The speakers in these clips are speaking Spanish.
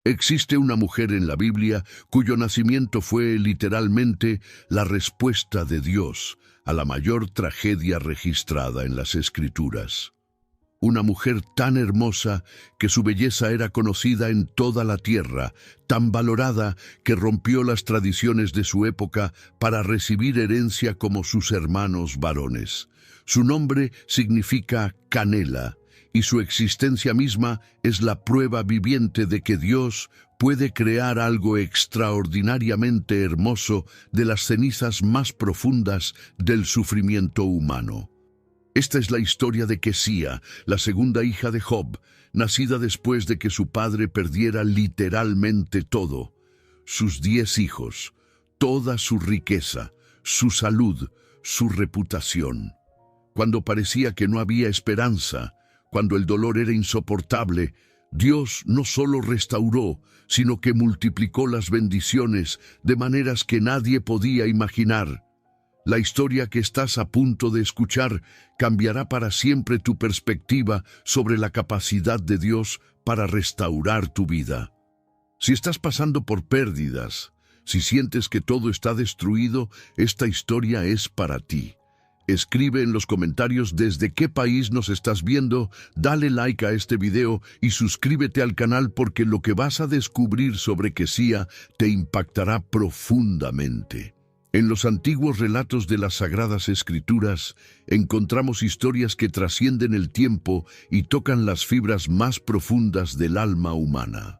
Existe una mujer en la Biblia cuyo nacimiento fue literalmente la respuesta de Dios a la mayor tragedia registrada en las Escrituras. Una mujer tan hermosa que su belleza era conocida en toda la tierra, tan valorada que rompió las tradiciones de su época para recibir herencia como sus hermanos varones. Su nombre significa canela, y su existencia misma es la prueba viviente de que Dios puede crear algo extraordinariamente hermoso de las cenizas más profundas del sufrimiento humano. Esta es la historia de Kesía, la segunda hija de Job, nacida después de que su padre perdiera literalmente todo: sus 10 hijos, toda su riqueza, su salud, su reputación. Cuando parecía que no había esperanza, cuando el dolor era insoportable, Dios no solo restauró, sino que multiplicó las bendiciones de maneras que nadie podía imaginar. La historia que estás a punto de escuchar cambiará para siempre tu perspectiva sobre la capacidad de Dios para restaurar tu vida. Si estás pasando por pérdidas, si sientes que todo está destruido, esta historia es para ti. Escribe en los comentarios desde qué país nos estás viendo, dale like a este video y suscríbete al canal, porque lo que vas a descubrir sobre Kesía te impactará profundamente. En los antiguos relatos de las Sagradas Escrituras encontramos historias que trascienden el tiempo y tocan las fibras más profundas del alma humana.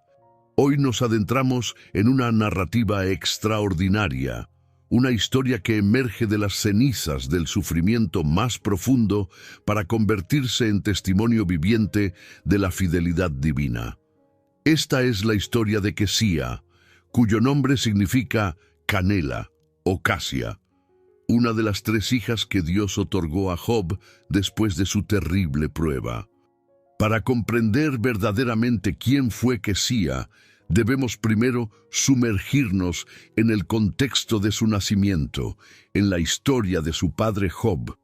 Hoy nos adentramos en una narrativa extraordinaria, una historia que emerge de las cenizas del sufrimiento más profundo para convertirse en testimonio viviente de la fidelidad divina. Esta es la historia de Kesía, cuyo nombre significa canela o casia, una de las 3 hijas que Dios otorgó a Job después de su terrible prueba. Para comprender verdaderamente quién fue Kesía, debemos primero sumergirnos en el contexto de su nacimiento, en la historia de su padre Job,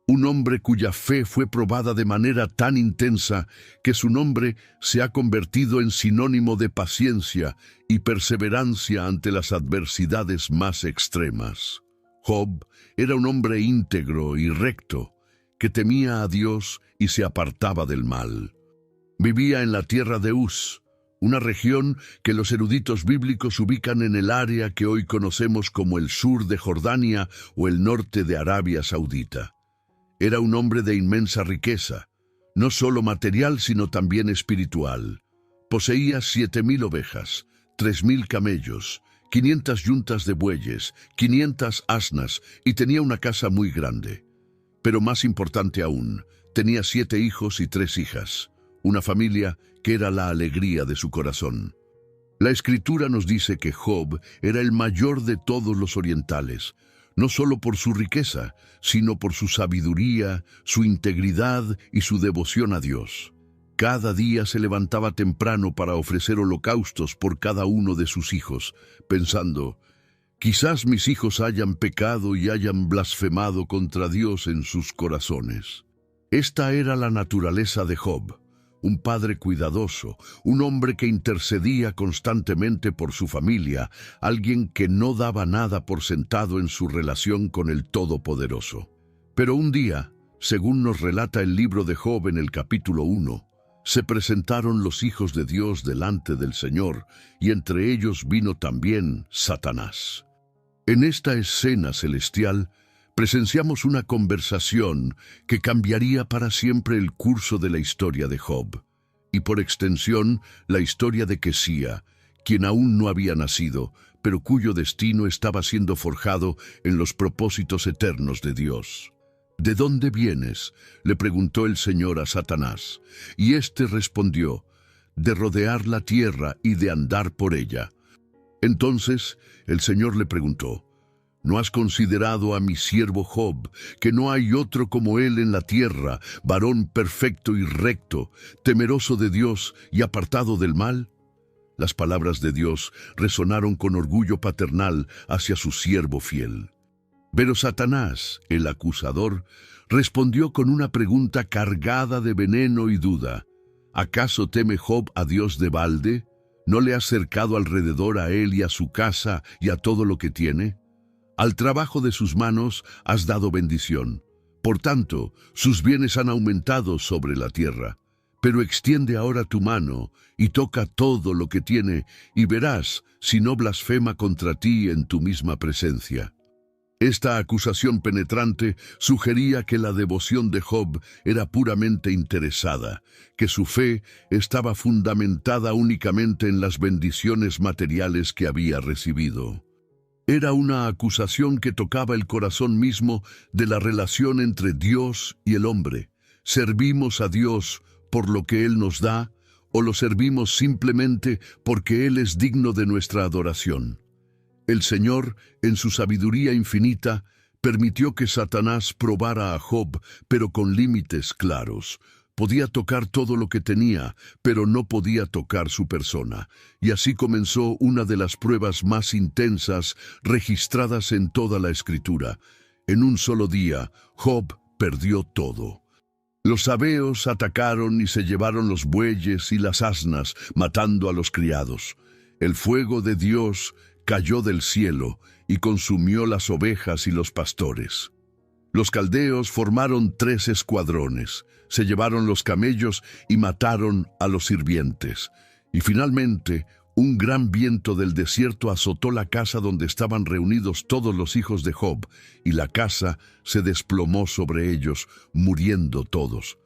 un hombre cuya fe fue probada de manera tan intensa que su nombre se ha convertido en sinónimo de paciencia y perseverancia ante las adversidades más extremas. Job era un hombre íntegro y recto, que temía a Dios y se apartaba del mal. Vivía en la tierra de Uz, una región que los eruditos bíblicos ubican en el área que hoy conocemos como el sur de Jordania o el norte de Arabia Saudita. Era un hombre de inmensa riqueza, no solo material sino también espiritual. Poseía 7,000 ovejas, 3,000 camellos, 500 yuntas de bueyes, 500 asnas y tenía una casa muy grande. Pero más importante aún, tenía 7 hijos y 3 hijas, una familia que era la alegría de su corazón. La Escritura nos dice que Job era el mayor de todos los orientales, no solo por su riqueza, sino por su sabiduría, su integridad y su devoción a Dios. Cada día se levantaba temprano para ofrecer holocaustos por cada uno de sus hijos, pensando: quizás mis hijos hayan pecado y hayan blasfemado contra Dios en sus corazones. Esta era la naturaleza de Job. Un padre cuidadoso, un hombre que intercedía constantemente por su familia, alguien que no daba nada por sentado en su relación con el Todopoderoso. Pero un día, según nos relata el libro de Job en el capítulo 1, se presentaron los hijos de Dios delante del Señor, y entre ellos vino también Satanás. En esta escena celestial, presenciamos una conversación que cambiaría para siempre el curso de la historia de Job, y por extensión la historia de Kesía, quien aún no había nacido, pero cuyo destino estaba siendo forjado en los propósitos eternos de Dios. ¿De dónde vienes?, le preguntó el Señor a Satanás, y éste respondió: de rodear la tierra y de andar por ella. Entonces el Señor le preguntó: ¿no has considerado a mi siervo Job, que no hay otro como él en la tierra, varón perfecto y recto, temeroso de Dios y apartado del mal? Las palabras de Dios resonaron con orgullo paternal hacia su siervo fiel. Pero Satanás, el acusador, respondió con una pregunta cargada de veneno y duda. ¿Acaso teme Job a Dios de balde? ¿No le has cercado alrededor a él y a su casa y a todo lo que tiene? Al trabajo de sus manos has dado bendición. Por tanto, sus bienes han aumentado sobre la tierra. Pero extiende ahora tu mano y toca todo lo que tiene, y verás si no blasfema contra ti en tu misma presencia. Esta acusación penetrante sugería que la devoción de Job era puramente interesada, que su fe estaba fundamentada únicamente en las bendiciones materiales que había recibido. Era una acusación que tocaba el corazón mismo de la relación entre Dios y el hombre. ¿Servimos a Dios por lo que Él nos da, o lo servimos simplemente porque Él es digno de nuestra adoración? El Señor, en su sabiduría infinita, permitió que Satanás probara a Job, pero con límites claros. Podía tocar todo lo que tenía, pero no podía tocar su persona. Y así comenzó una de las pruebas más intensas registradas en toda la Escritura. En un solo día, Job perdió todo. Los sabeos atacaron y se llevaron los bueyes y las asnas, matando a los criados. El fuego de Dios cayó del cielo y consumió las ovejas y los pastores. Los caldeos formaron 3 escuadrones, se llevaron los camellos y mataron a los sirvientes. Y finalmente, un gran viento del desierto azotó la casa donde estaban reunidos todos los hijos de Job, y la casa se desplomó sobre ellos, muriendo todos.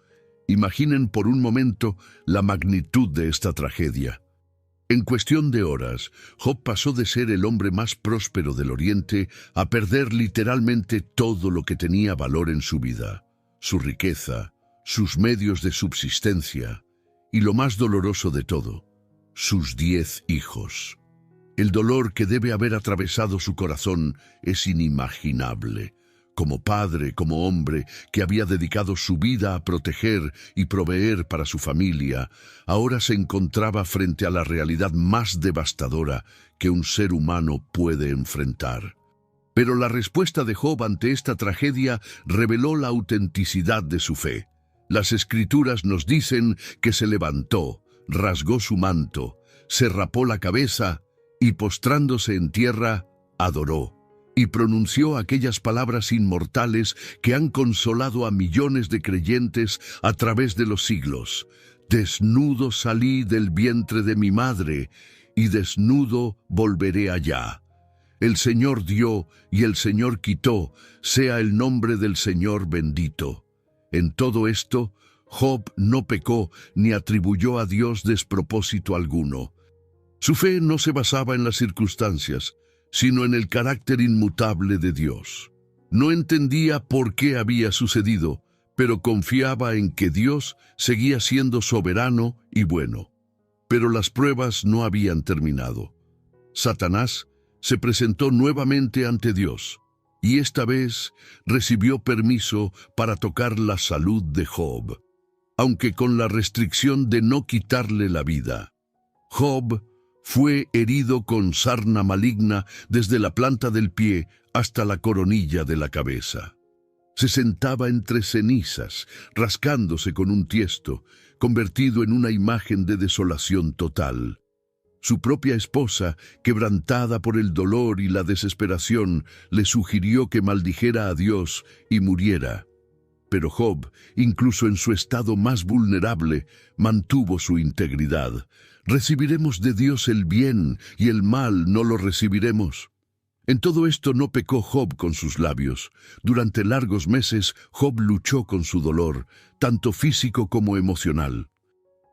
Imaginen por un momento la magnitud de esta tragedia. En cuestión de horas, Job pasó de ser el hombre más próspero del Oriente a perder literalmente todo lo que tenía valor en su vida, su riqueza, sus medios de subsistencia y, lo más doloroso de todo, sus 10 hijos. El dolor que debe haber atravesado su corazón es inimaginable. Como padre, como hombre que había dedicado su vida a proteger y proveer para su familia, ahora se encontraba frente a la realidad más devastadora que un ser humano puede enfrentar. Pero la respuesta de Job ante esta tragedia reveló la autenticidad de su fe. Las Escrituras nos dicen que se levantó, rasgó su manto, se rapó la cabeza y, postrándose en tierra, adoró. Y pronunció aquellas palabras inmortales que han consolado a millones de creyentes a través de los siglos. Desnudo salí del vientre de mi madre, y desnudo volveré allá. El Señor dio y el Señor quitó, sea el nombre del Señor bendito. En todo esto, Job no pecó ni atribuyó a Dios despropósito alguno. Su fe no se basaba en las circunstancias, sino en el carácter inmutable de Dios. No entendía por qué había sucedido, pero confiaba en que Dios seguía siendo soberano y bueno. Pero las pruebas no habían terminado. Satanás se presentó nuevamente ante Dios, y esta vez recibió permiso para tocar la salud de Job, aunque con la restricción de no quitarle la vida. Job fue herido con sarna maligna desde la planta del pie hasta la coronilla de la cabeza. Se sentaba entre cenizas, rascándose con un tiesto, convertido en una imagen de desolación total. Su propia esposa, quebrantada por el dolor y la desesperación, le sugirió que maldijera a Dios y muriera. Pero Job, incluso en su estado más vulnerable, mantuvo su integridad. ¿Recibiremos de Dios el bien y el mal no lo recibiremos? En todo esto no pecó Job con sus labios. Durante largos meses, Job luchó con su dolor, tanto físico como emocional.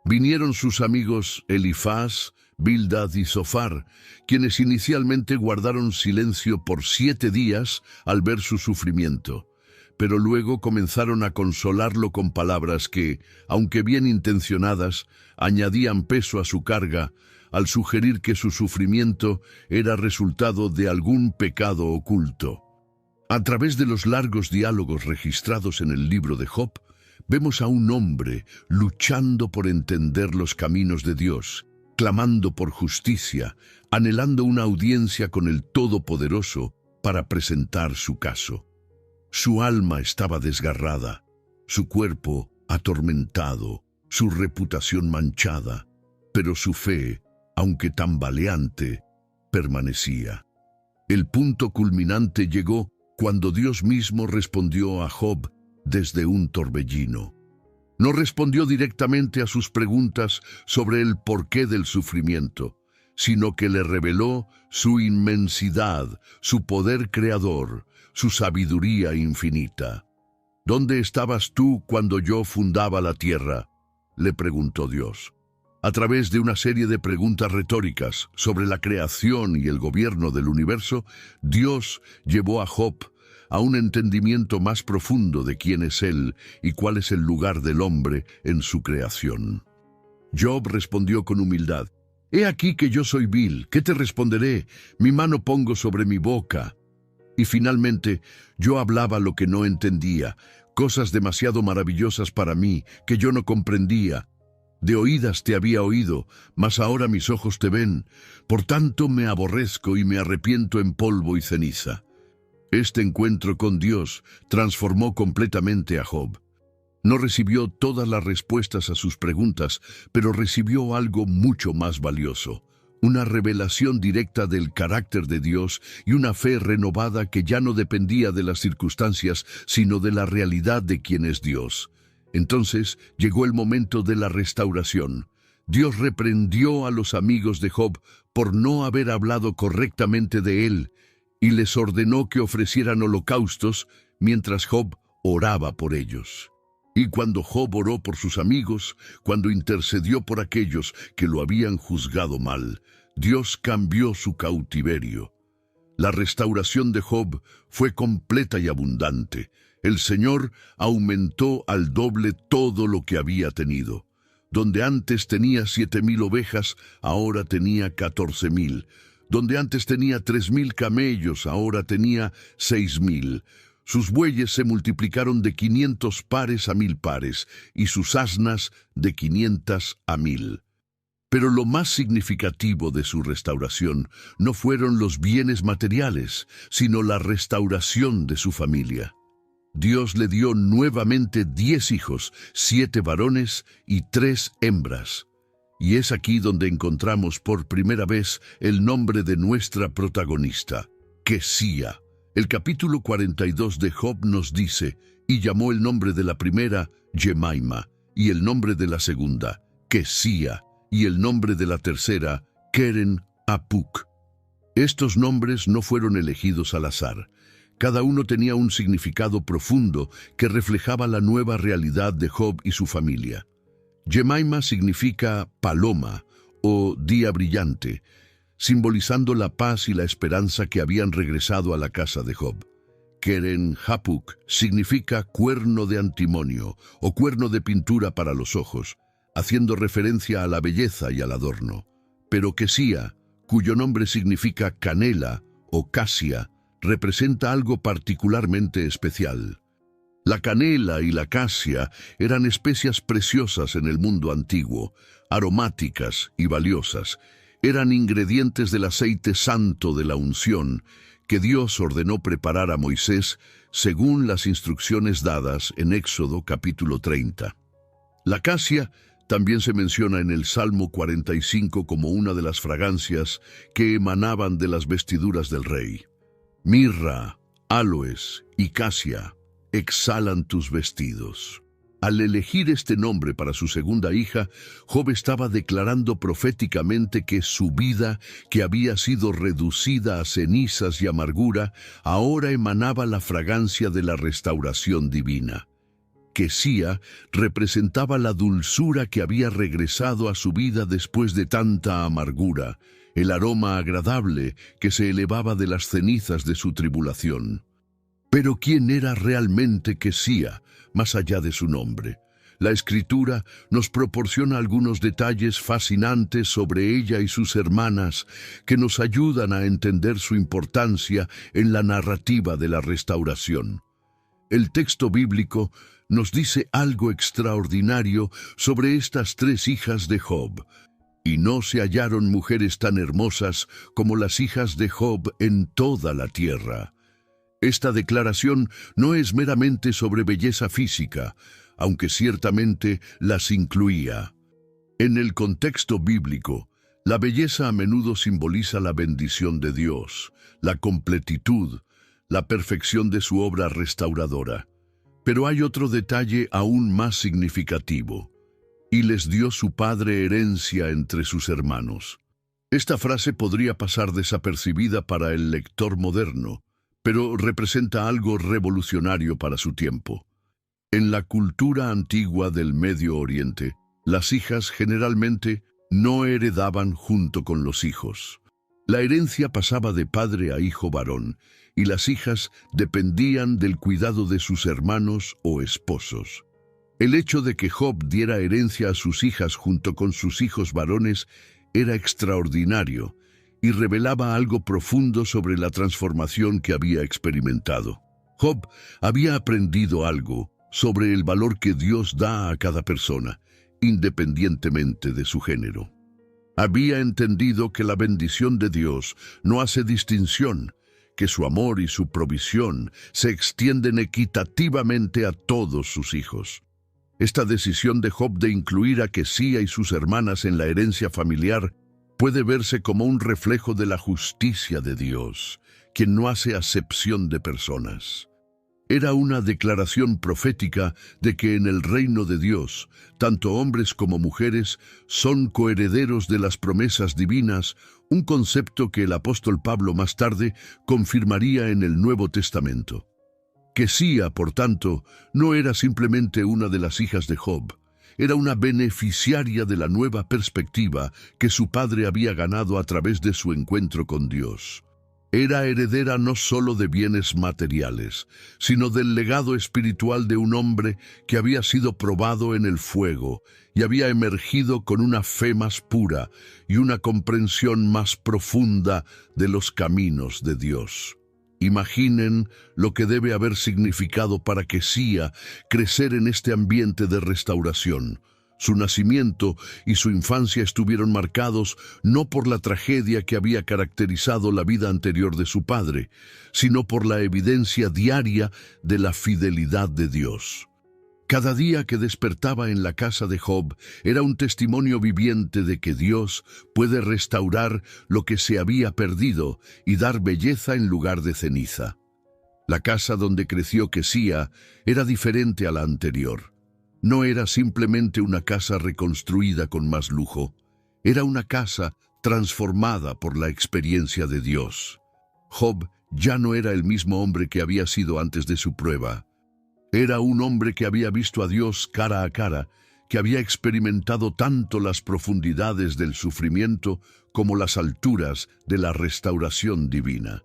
Vinieron sus amigos Elifaz, Bildad y Zofar, quienes inicialmente guardaron silencio por 7 días al ver su sufrimiento, pero luego comenzaron a consolarlo con palabras que, aunque bien intencionadas, añadían peso a su carga al sugerir que su sufrimiento era resultado de algún pecado oculto. A través de los largos diálogos registrados en el libro de Job, vemos a un hombre luchando por entender los caminos de Dios, clamando por justicia, anhelando una audiencia con el Todopoderoso para presentar su caso. Su alma estaba desgarrada, su cuerpo atormentado, su reputación manchada, pero su fe aunque tambaleante, permanecía. El punto culminante llegó cuando Dios mismo respondió a Job desde un torbellino. No respondió directamente a sus preguntas sobre el porqué del sufrimiento, sino que le reveló su inmensidad, su poder creador, su sabiduría infinita. ¿Dónde estabas tú cuando yo fundaba la tierra?, le preguntó Dios. A través de una serie de preguntas retóricas sobre la creación y el gobierno del universo, Dios llevó a Job a un entendimiento más profundo de quién es Él y cuál es el lugar del hombre en su creación. Job respondió con humildad: «He aquí que yo soy vil, ¿qué te responderé? Mi mano pongo sobre mi boca». Y finalmente, yo hablaba lo que no entendía, cosas demasiado maravillosas para mí, que yo no comprendía. De oídas te había oído, mas ahora mis ojos te ven. Por tanto me aborrezco y me arrepiento en polvo y ceniza. Este encuentro con Dios transformó completamente a Job. No recibió todas las respuestas a sus preguntas, pero recibió algo mucho más valioso: una revelación directa del carácter de Dios y una fe renovada que ya no dependía de las circunstancias, sino de la realidad de quién es Dios. Entonces llegó el momento de la restauración. Dios reprendió a los amigos de Job por no haber hablado correctamente de él y les ordenó que ofrecieran holocaustos mientras Job oraba por ellos. Y cuando Job oró por sus amigos, cuando intercedió por aquellos que lo habían juzgado mal, Dios cambió su cautiverio. La restauración de Job fue completa y abundante. El Señor aumentó al doble todo lo que había tenido. Donde antes tenía 7,000 ovejas, ahora tenía 14,000. Donde antes tenía 3,000 camellos, ahora tenía 6,000. Sus bueyes se multiplicaron de 500 pares a 1,000 pares, y sus asnas de 500 a 1,000. Pero lo más significativo de su restauración no fueron los bienes materiales, sino la restauración de su familia. Dios le dio nuevamente 10 hijos, 7 varones y 3 hembras. Y es aquí donde encontramos por primera vez el nombre de nuestra protagonista, Kesía. El capítulo 42 de Job nos dice: «Y llamó el nombre de la primera Jemaima, y el nombre de la segunda Kesía, y el nombre de la tercera Keren Apuk». Estos nombres no fueron elegidos al azar. Cada uno tenía un significado profundo que reflejaba la nueva realidad de Job y su familia. Jemaima significa paloma o día brillante, simbolizando la paz y la esperanza que habían regresado a la casa de Job. Keren Hapuk significa cuerno de antimonio o cuerno de pintura para los ojos, haciendo referencia a la belleza y al adorno. Pero Kesía, cuyo nombre significa canela o casia, representa algo particularmente especial. La canela y la casia eran especias preciosas en el mundo antiguo, aromáticas y valiosas. Eran ingredientes del aceite santo de la unción que Dios ordenó preparar a Moisés según las instrucciones dadas en Éxodo capítulo 30. La casia también se menciona en el Salmo 45 como una de las fragancias que emanaban de las vestiduras del rey. Mirra, áloes y casia exhalan tus vestidos. Al elegir este nombre para su segunda hija, Job estaba declarando proféticamente que su vida, que había sido reducida a cenizas y amargura, ahora emanaba la fragancia de la restauración divina. Kesía representaba la dulzura que había regresado a su vida después de tanta amargura, el aroma agradable que se elevaba de las cenizas de su tribulación. Pero ¿quién era realmente Kesía, más allá de su nombre? La Escritura nos proporciona algunos detalles fascinantes sobre ella y sus hermanas que nos ayudan a entender su importancia en la narrativa de la restauración. El texto bíblico nos dice algo extraordinario sobre estas 3 hijas de Job. Y no se hallaron mujeres tan hermosas como las hijas de Job en toda la tierra. Esta declaración no es meramente sobre belleza física, aunque ciertamente las incluía. En el contexto bíblico, La belleza a menudo simboliza la bendición de Dios, la completitud, la perfección de su obra restauradora. Pero hay otro detalle aún más significativo. Y les dio su padre herencia entre sus hermanos. Esta frase podría pasar desapercibida para el lector moderno, pero representa algo revolucionario para su tiempo. En la cultura antigua del Medio Oriente, las hijas generalmente no heredaban junto con los hijos. La herencia pasaba de padre a hijo varón, y las hijas dependían del cuidado de sus hermanos o esposos. El hecho de que Job diera herencia a sus hijas junto con sus hijos varones era extraordinario y revelaba algo profundo sobre la transformación que había experimentado. Job había aprendido algo sobre el valor que Dios da a cada persona, independientemente de su género. Había entendido que la bendición de Dios no hace distinción, que su amor y su provisión se extienden equitativamente a todos sus hijos. Esta decisión de Job de incluir a Kesía y sus hermanas en la herencia familiar puede verse como un reflejo de la justicia de Dios, quien no hace acepción de personas. Era una declaración profética de que en el reino de Dios, tanto hombres como mujeres son coherederos de las promesas divinas, un concepto que el apóstol Pablo más tarde confirmaría en el Nuevo Testamento. Kesía, por tanto, no era simplemente una de las hijas de Job, era una beneficiaria de la nueva perspectiva que su padre había ganado a través de su encuentro con Dios. Era heredera no solo de bienes materiales, sino del legado espiritual de un hombre que había sido probado en el fuego y había emergido con una fe más pura y una comprensión más profunda de los caminos de Dios. Imaginen lo que debe haber significado para Kesía crecer en este ambiente de restauración. Su nacimiento y su infancia estuvieron marcados no por la tragedia que había caracterizado la vida anterior de su padre, sino por la evidencia diaria de la fidelidad de Dios. Cada día que despertaba en la casa de Job era un testimonio viviente de que Dios puede restaurar lo que se había perdido y dar belleza en lugar de ceniza. La casa donde creció Kesía era diferente a la anterior. No era simplemente una casa reconstruida con más lujo, era una casa transformada por la experiencia de Dios. Job ya no era el mismo hombre que había sido antes de su prueba. Era un hombre que había visto a Dios cara a cara, que había experimentado tanto las profundidades del sufrimiento como las alturas de la restauración divina.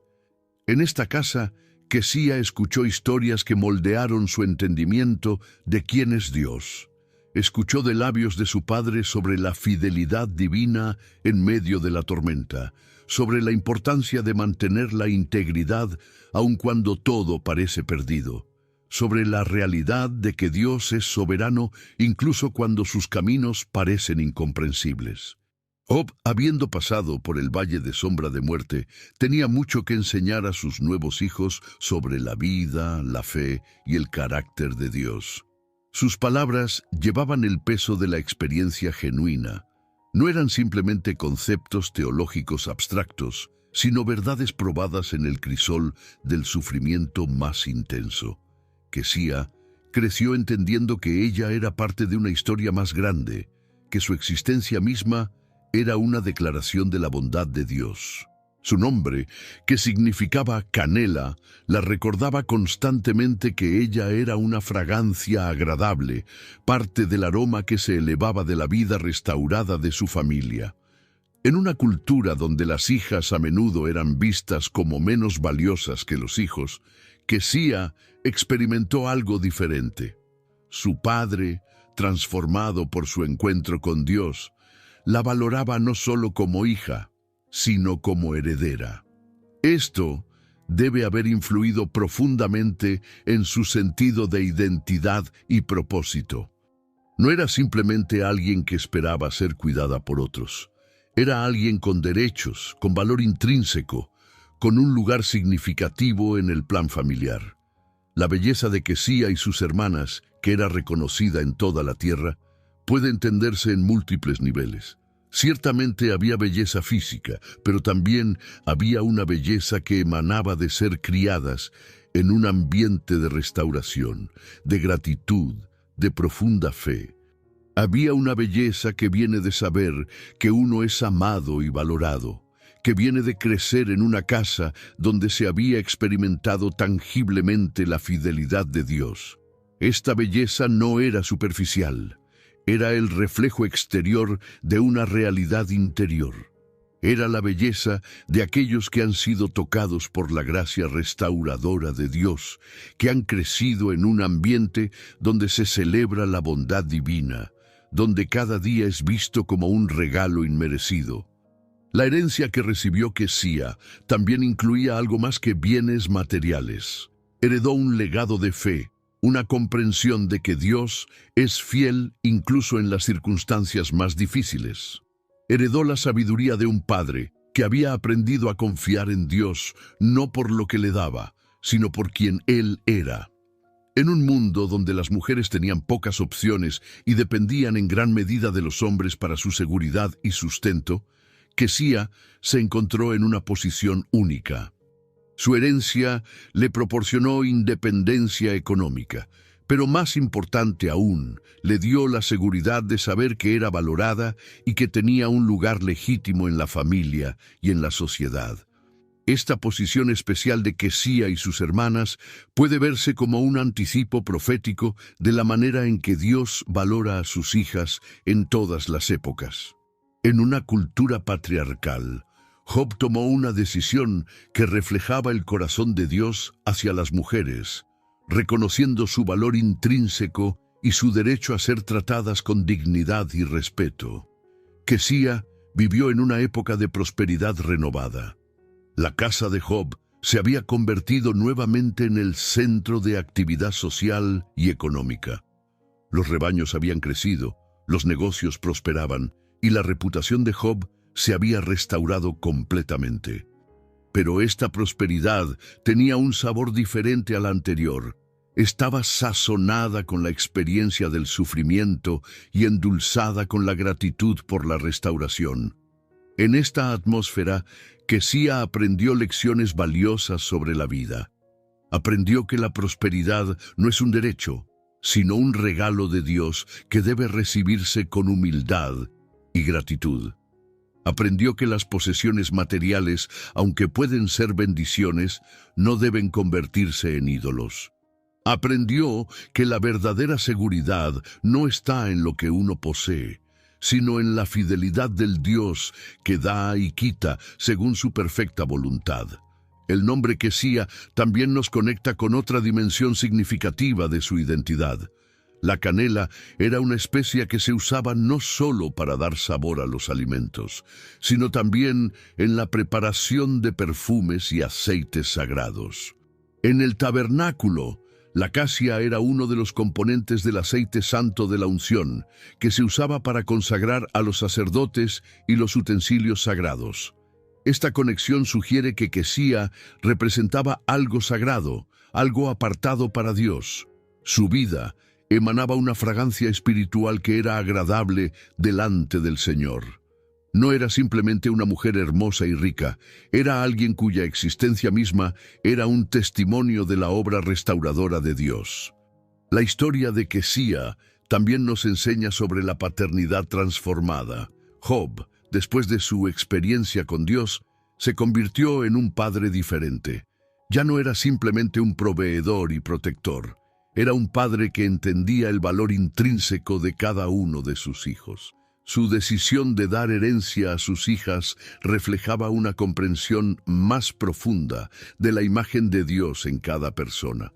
En esta casa, Kesía escuchó historias que moldearon su entendimiento de quién es Dios. Escuchó de labios de su padre sobre la fidelidad divina en medio de la tormenta, sobre la importancia de mantener la integridad aun cuando todo parece perdido, sobre la realidad de que Dios es soberano incluso cuando sus caminos parecen incomprensibles. Job, habiendo pasado por el valle de sombra de muerte, tenía mucho que enseñar a sus nuevos hijos sobre la vida, la fe y el carácter de Dios. Sus palabras llevaban el peso de la experiencia genuina. No eran simplemente conceptos teológicos abstractos, sino verdades probadas en el crisol del sufrimiento más intenso. Kesía creció entendiendo que ella era parte de una historia más grande, que su existencia misma era una declaración de la bondad de Dios. Su nombre, que significaba canela, la recordaba constantemente que ella era una fragancia agradable, parte del aroma que se elevaba de la vida restaurada de su familia. En una cultura donde las hijas a menudo eran vistas como menos valiosas que los hijos, Kesía experimentó algo diferente. Su padre, transformado por su encuentro con Dios, la valoraba no solo como hija, sino como heredera. Esto debe haber influido profundamente en su sentido de identidad y propósito. No era simplemente alguien que esperaba ser cuidada por otros. Era alguien con derechos, con valor intrínseco, con un lugar significativo en el plan familiar. La belleza de Kesía y sus hermanas, que era reconocida en toda la tierra, puede entenderse en múltiples niveles. Ciertamente había belleza física, pero también había una belleza que emanaba de ser criadas en un ambiente de restauración, de gratitud, de profunda fe. Había una belleza que viene de saber que uno es amado y valorado, que viene de crecer en una casa donde se había experimentado tangiblemente la fidelidad de Dios. Esta belleza no era superficial, era el reflejo exterior de una realidad interior. Era la belleza de aquellos que han sido tocados por la gracia restauradora de Dios, que han crecido en un ambiente donde se celebra la bondad divina, donde cada día es visto como un regalo inmerecido. La herencia que recibió Kesía también incluía algo más que bienes materiales. Heredó un legado de fe, una comprensión de que Dios es fiel incluso en las circunstancias más difíciles. Heredó la sabiduría de un padre que había aprendido a confiar en Dios no por lo que le daba, sino por quien Él era. En un mundo donde las mujeres tenían pocas opciones y dependían en gran medida de los hombres para su seguridad y sustento, Kesía se encontró en una posición única. Su herencia le proporcionó independencia económica, pero más importante aún, le dio la seguridad de saber que era valorada y que tenía un lugar legítimo en la familia y en la sociedad. Esta posición especial de Kesía y sus hermanas puede verse como un anticipo profético de la manera en que Dios valora a sus hijas en todas las épocas. En una cultura patriarcal, Job tomó una decisión que reflejaba el corazón de Dios hacia las mujeres, reconociendo su valor intrínseco y su derecho a ser tratadas con dignidad y respeto. Kesía vivió en una época de prosperidad renovada. La casa de Job se había convertido nuevamente en el centro de actividad social y económica. Los rebaños habían crecido, los negocios prosperaban y la reputación de Job se había restaurado completamente. Pero esta prosperidad tenía un sabor diferente al anterior. Estaba sazonada con la experiencia del sufrimiento y endulzada con la gratitud por la restauración. En esta atmósfera, Kesía aprendió lecciones valiosas sobre la vida. Aprendió que la prosperidad no es un derecho, sino un regalo de Dios que debe recibirse con humildad y gratitud. Aprendió que las posesiones materiales, aunque pueden ser bendiciones, no deben convertirse en ídolos. Aprendió que la verdadera seguridad no está en lo que uno posee, sino en la fidelidad del Dios que da y quita según su perfecta voluntad. El nombre Kesía también nos conecta con otra dimensión significativa de su identidad. La canela era una especia que se usaba no solo para dar sabor a los alimentos, sino también en la preparación de perfumes y aceites sagrados. En el tabernáculo, la casia era uno de los componentes del aceite santo de la unción, que se usaba para consagrar a los sacerdotes y los utensilios sagrados. Esta conexión sugiere que Kesía representaba algo sagrado, algo apartado para Dios. Su vida emanaba una fragancia espiritual que era agradable delante del Señor. No era simplemente una mujer hermosa y rica, era alguien cuya existencia misma era un testimonio de la obra restauradora de Dios. La historia de Kesía también nos enseña sobre la paternidad transformada. Job, después de su experiencia con Dios, se convirtió en un padre diferente. Ya no era simplemente un proveedor y protector. Era un padre que entendía el valor intrínseco de cada uno de sus hijos. Su decisión de dar herencia a sus hijas reflejaba una comprensión más profunda de la imagen de Dios en cada persona.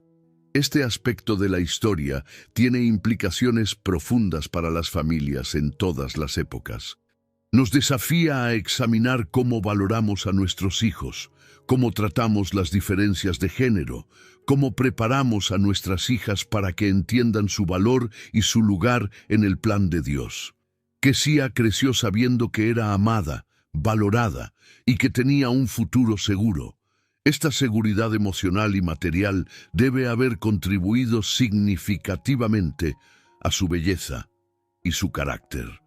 Este aspecto de la historia tiene implicaciones profundas para las familias en todas las épocas. Nos desafía a examinar cómo valoramos a nuestros hijos, cómo tratamos las diferencias de género, cómo preparamos a nuestras hijas para que entiendan su valor y su lugar en el plan de Dios. Kesía creció sabiendo que era amada, valorada y que tenía un futuro seguro. Esta seguridad emocional y material debe haber contribuido significativamente a su belleza y su carácter.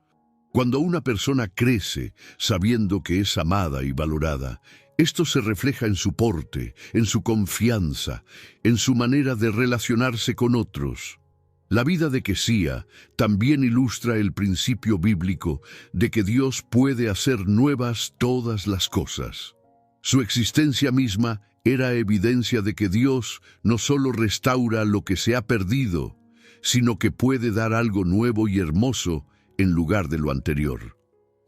Cuando una persona crece sabiendo que es amada y valorada, esto se refleja en su porte, en su confianza, en su manera de relacionarse con otros. La vida de Kesía también ilustra el principio bíblico de que Dios puede hacer nuevas todas las cosas. Su existencia misma era evidencia de que Dios no solo restaura lo que se ha perdido, sino que puede dar algo nuevo y hermoso en lugar de lo anterior.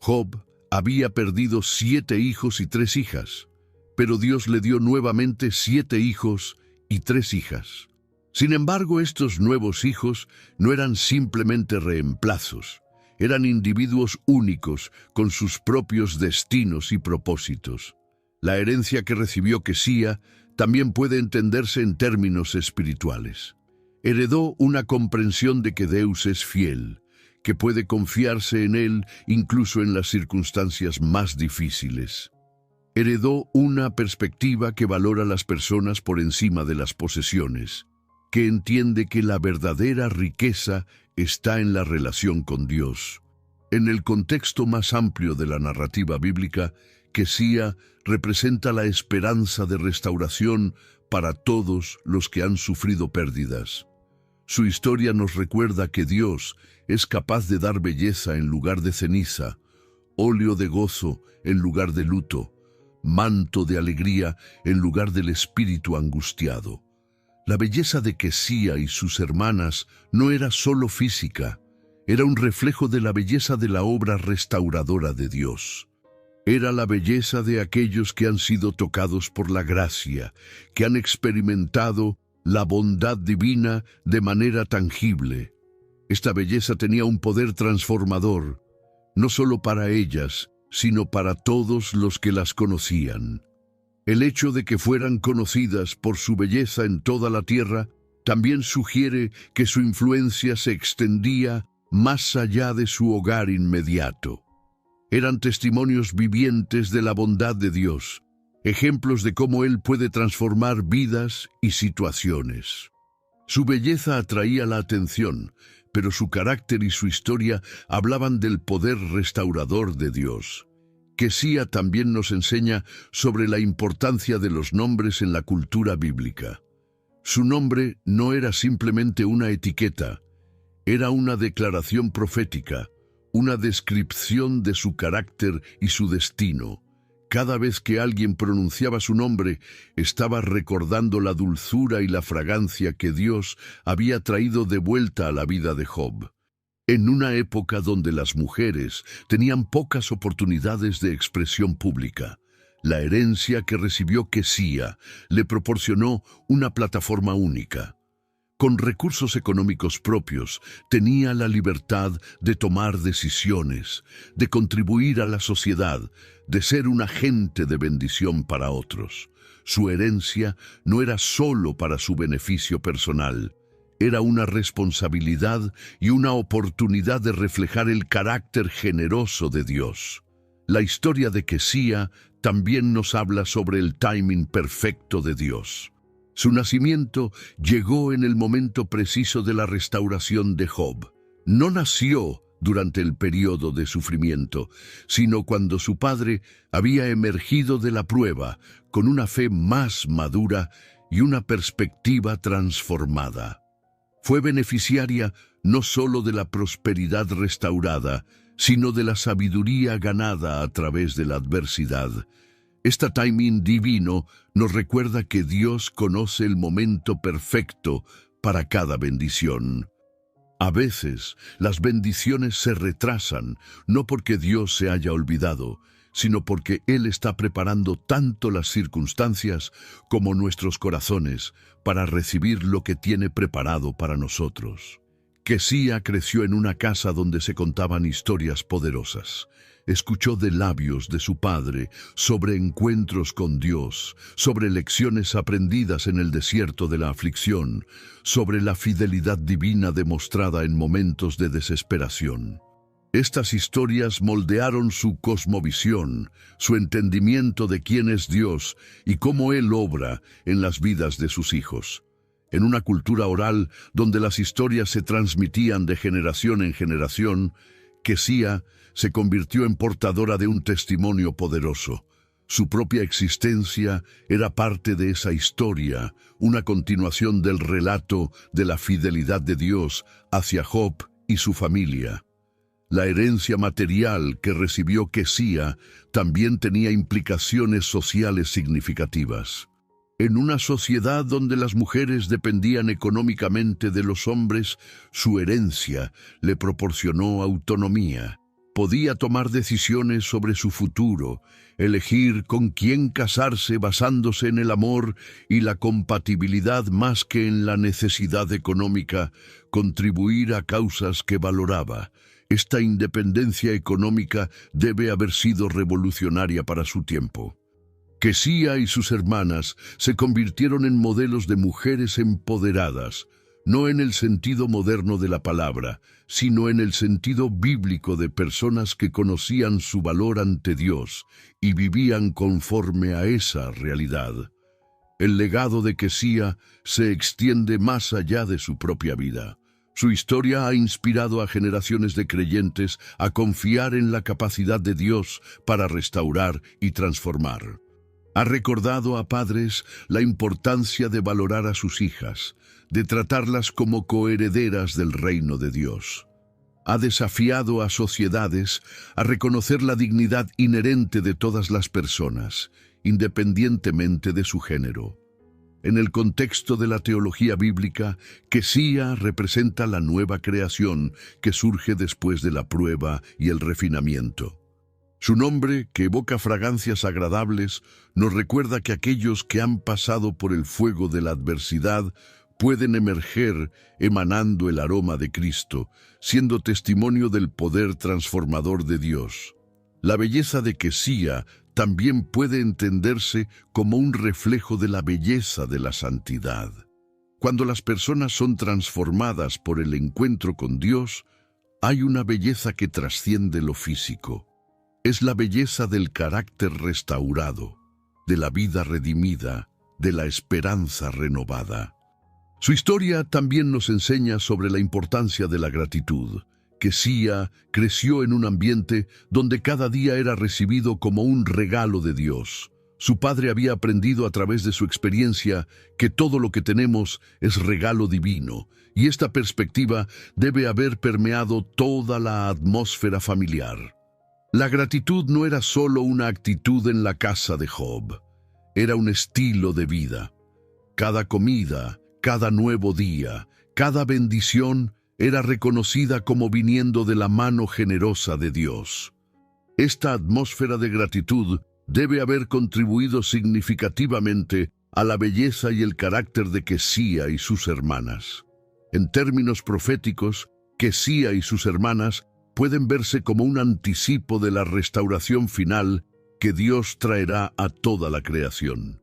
Job había perdido 7 hijos y 3 hijas, pero Dios le dio nuevamente 7 hijos y 3 hijas. Sin embargo, estos nuevos hijos no eran simplemente reemplazos, eran individuos únicos con sus propios destinos y propósitos. La herencia que recibió Kesía también puede entenderse en términos espirituales. Heredó una comprensión de que Dios es fiel, que puede confiarse en Él incluso en las circunstancias más difíciles. Heredó una perspectiva que valora a las personas por encima de las posesiones, que entiende que la verdadera riqueza está en la relación con Dios. En el contexto más amplio de la narrativa bíblica, Kesía representa la esperanza de restauración para todos los que han sufrido pérdidas. Su historia nos recuerda que Dios es capaz de dar belleza en lugar de ceniza, óleo de gozo en lugar de luto, manto de alegría en lugar del espíritu angustiado. La belleza de Kesía y sus hermanas no era solo física, era un reflejo de la belleza de la obra restauradora de Dios. Era la belleza de aquellos que han sido tocados por la gracia, que han experimentado la bondad divina de manera tangible. Esta belleza tenía un poder transformador, no solo para ellas, sino para todos los que las conocían. El hecho de que fueran conocidas por su belleza en toda la tierra también sugiere que su influencia se extendía más allá de su hogar inmediato. Eran testimonios vivientes de la bondad de Dios, ejemplos de cómo Él puede transformar vidas y situaciones. Su belleza atraía la atención, pero su carácter y su historia hablaban del poder restaurador de Dios. Kesía también nos enseña sobre la importancia de los nombres en la cultura bíblica. Su nombre no era simplemente una etiqueta, era una declaración profética, una descripción de su carácter y su destino. Cada vez que alguien pronunciaba su nombre, estaba recordando la dulzura y la fragancia que Dios había traído de vuelta a la vida de Job. En una época donde las mujeres tenían pocas oportunidades de expresión pública, la herencia que recibió Kesía le proporcionó una plataforma única. Con recursos económicos propios, tenía la libertad de tomar decisiones, de contribuir a la sociedad, de ser un agente de bendición para otros. Su herencia no era solo para su beneficio personal, era una responsabilidad y una oportunidad de reflejar el carácter generoso de Dios. La historia de Kesía también nos habla sobre el timing perfecto de Dios. Su nacimiento llegó en el momento preciso de la restauración de Job. No nació durante el periodo de sufrimiento, sino cuando su padre había emergido de la prueba con una fe más madura y una perspectiva transformada. Fue beneficiaria no solo de la prosperidad restaurada, sino de la sabiduría ganada a través de la adversidad. Este timing divino nos recuerda que Dios conoce el momento perfecto para cada bendición. A veces, las bendiciones se retrasan, no porque Dios se haya olvidado, sino porque Él está preparando tanto las circunstancias como nuestros corazones para recibir lo que tiene preparado para nosotros. Kesía creció en una casa donde se contaban historias poderosas. Escuchó de labios de su padre sobre encuentros con Dios, sobre lecciones aprendidas en el desierto de la aflicción, sobre la fidelidad divina demostrada en momentos de desesperación. Estas historias moldearon su cosmovisión, su entendimiento de quién es Dios y cómo Él obra en las vidas de sus hijos. En una cultura oral donde las historias se transmitían de generación en generación, Quesía se convirtió en portadora de un testimonio poderoso. Su propia existencia era parte de esa historia, una continuación del relato de la fidelidad de Dios hacia Job y su familia. La herencia material que recibió Quesía también tenía implicaciones sociales significativas. En una sociedad donde las mujeres dependían económicamente de los hombres, su herencia le proporcionó autonomía. Podía tomar decisiones sobre su futuro, elegir con quién casarse basándose en el amor y la compatibilidad más que en la necesidad económica, contribuir a causas que valoraba. Esta independencia económica debe haber sido revolucionaria para su tiempo. Quesía y sus hermanas se convirtieron en modelos de mujeres empoderadas, no en el sentido moderno de la palabra, sino en el sentido bíblico de personas que conocían su valor ante Dios y vivían conforme a esa realidad. El legado de Quesía se extiende más allá de su propia vida. Su historia ha inspirado a generaciones de creyentes a confiar en la capacidad de Dios para restaurar y transformar. Ha recordado a padres la importancia de valorar a sus hijas, de tratarlas como coherederas del reino de Dios. Ha desafiado a sociedades a reconocer la dignidad inherente de todas las personas, independientemente de su género. En el contexto de la teología bíblica, Quesía representa la nueva creación que surge después de la prueba y el refinamiento. Su nombre, que evoca fragancias agradables, nos recuerda que aquellos que han pasado por el fuego de la adversidad pueden emerger emanando el aroma de Cristo, siendo testimonio del poder transformador de Dios. La belleza de Quesía también puede entenderse como un reflejo de la belleza de la santidad. Cuando las personas son transformadas por el encuentro con Dios, hay una belleza que trasciende lo físico. Es la belleza del carácter restaurado, de la vida redimida, de la esperanza renovada. Su historia también nos enseña sobre la importancia de la gratitud. Quesía creció en un ambiente donde cada día era recibido como un regalo de Dios. Su padre había aprendido a través de su experiencia que todo lo que tenemos es regalo divino, y esta perspectiva debe haber permeado toda la atmósfera familiar. La gratitud no era solo una actitud en la casa de Job, era un estilo de vida. Cada comida, cada nuevo día, cada bendición era reconocida como viniendo de la mano generosa de Dios. Esta atmósfera de gratitud debe haber contribuido significativamente a la belleza y el carácter de Quesía y sus hermanas. En términos proféticos, Quesía y sus hermanas pueden verse como un anticipo de la restauración final que Dios traerá a toda la creación.